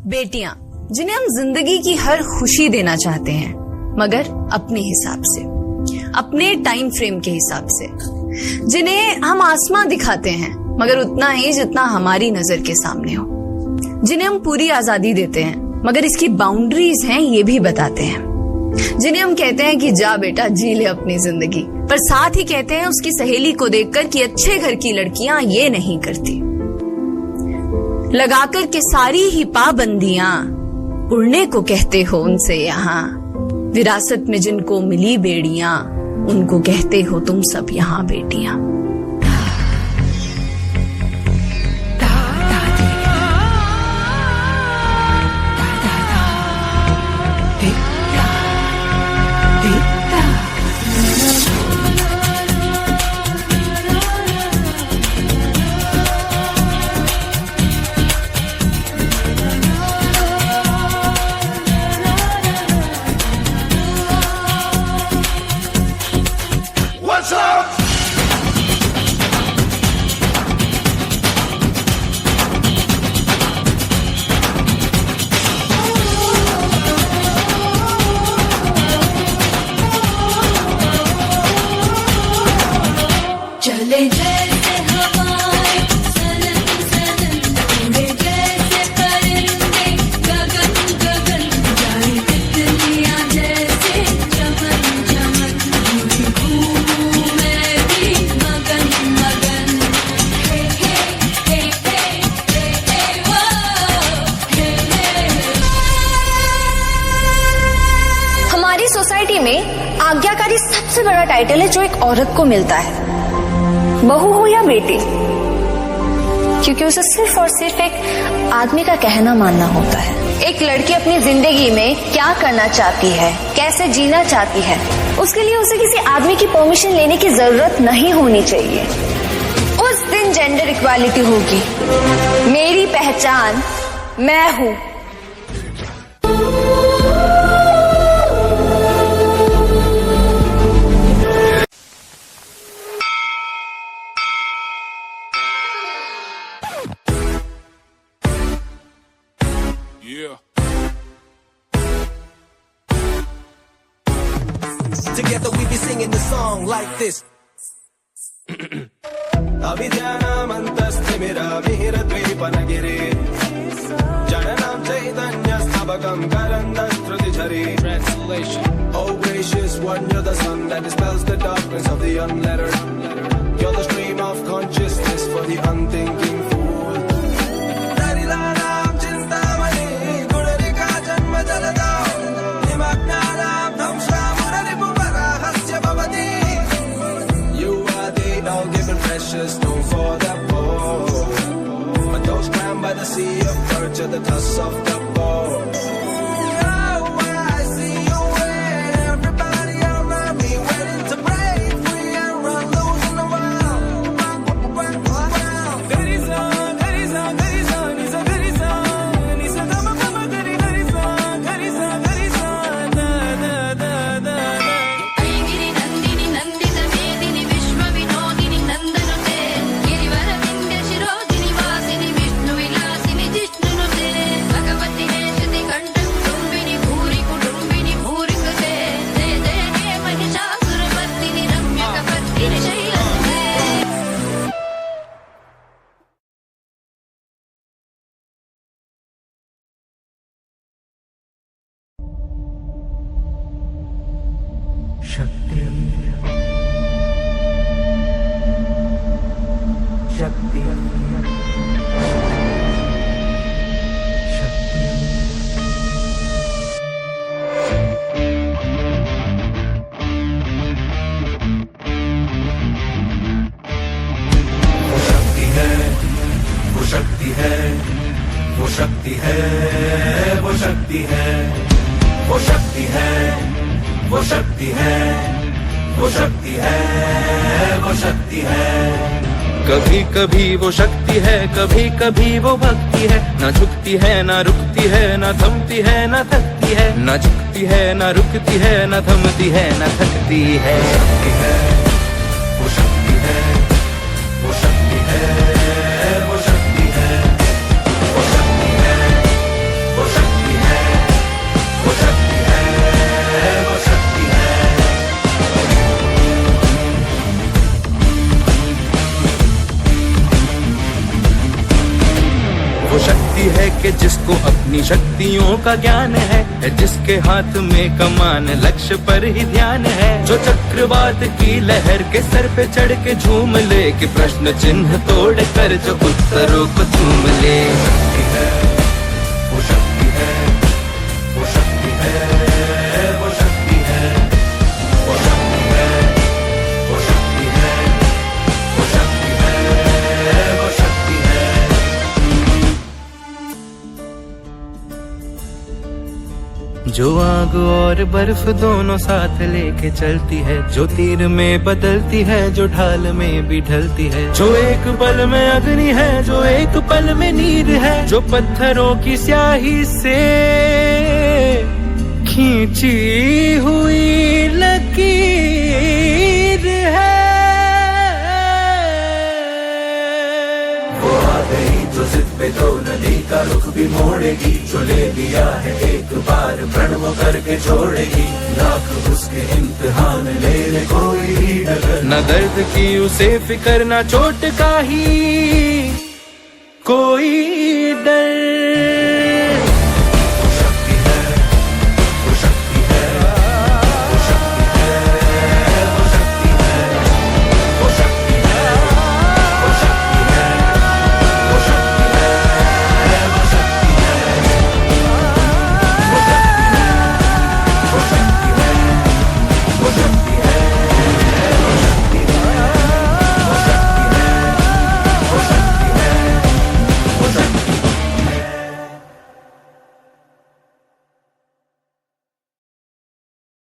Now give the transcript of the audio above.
बेटियां जिन्हें हम जिंदगी की हर खुशी देना चाहते हैं, मगर अपने हिसाब से, अपने टाइम फ्रेम के हिसाब से, जिन्हें हम आसमां दिखाते हैं मगर उतना ही जितना हमारी नजर के सामने हो, जिन्हें हम पूरी आजादी देते हैं मगर इसकी बाउंड्रीज हैं ये भी बताते हैं, जिन्हें हम कहते हैं कि जा बेटा जी ले अपनी जिंदगी, पर साथ ही कहते हैं उसकी सहेली को देखकर कि अच्छे घर की लड़कियां ये नहीं करती। लगाकर के सारी ही पाबंदियां उड़ने को कहते हो उनसे यहाँ, विरासत में जिनको मिली बेड़ियां उनको कहते हो तुम सब यहाँ बेटियां। सोसाइटी में आज्ञाकारी सबसे बड़ा टाइटल है जो एक औरत को मिलता है, बहू हो या बेटी, क्योंकि उसे सिर्फ और सिर्फ एक आदमी का कहना मानना होता है। एक लड़की अपनी जिंदगी में क्या करना चाहती है, कैसे जीना चाहती है, उसके लिए उसे किसी आदमी की परमिशन लेने की जरूरत नहीं होनी चाहिए। उस दिन जेंडर इक्वालिटी होगी। मेरी पहचान मैं हूँ। Together we be singing the song like this. Avidyanamantasthimirabhiradvipanagiri Jananam chaitanyastabakam karandashtrutijhari. Translation: Oh gracious one, you're the sun that dispels the darkness of the unlettered. You're the stream of consciousness for the unthinking fool. Stone for the pole, but those crammed by the sea of birds at the toss of the ball. Oh, I see you when everybody around me waiting to break free and run loose in the wild. Very son, very son, very son, he's a very son, he's a mama, mama, very, very son, very son, very son, da da da da. Aigiri Nandini Nandita Medini Vishwa Vinodini Nandana वो शक्ति है, वो शक्ति है, वो शक्ति है, वो शक्ति है, वो शक्ति है, वो शक्ति है। कभी कभी वो शक्ति है, कभी कभी वो भक्ति है, ना झुकती है ना रुकती है, ना थमती है ना थकती है, ना झुकती है ना रुकती है, ना थमती है ना थकती है। शक्ति है, वो शक्ति है, वो शक्ति है, वो शक्ति है, वो शक्ति है, शक्ति है कि जिसको अपनी शक्तियों का ज्ञान है, जिसके हाथ में कमान लक्ष्य पर ही ध्यान है, जो चक्रवात की लहर के सर पे चढ़ के झूम ले, कि प्रश्न चिन्ह तोड़ कर जो उत्तरों को चूम ले। शक्ति है, वो शक्ति है, वो शक्ति है, वो शक्ति है, वो शक्ति है, वो शक्ति है, वो शक्ति है, वो शक्ति है। जो आग और बर्फ दोनों साथ लेके चलती है, जो तीर में बदलती है, जो ढाल में भी ढलती है, जो एक पल में अग्नि है, जो एक पल में नीर है, जो पत्थरों की स्याही से खींची हुई लकीर है। वो आ गई जो जिद पे तो नदी का रुख भी मोड़ेगी, जो ले लिया है एक बार प्रण वो करके छोड़ेगी, लाख उसके इम्तिहान ले ले कोई भी डगर, न दर्द की उसे फिकर, न चोट का ही कोई डर।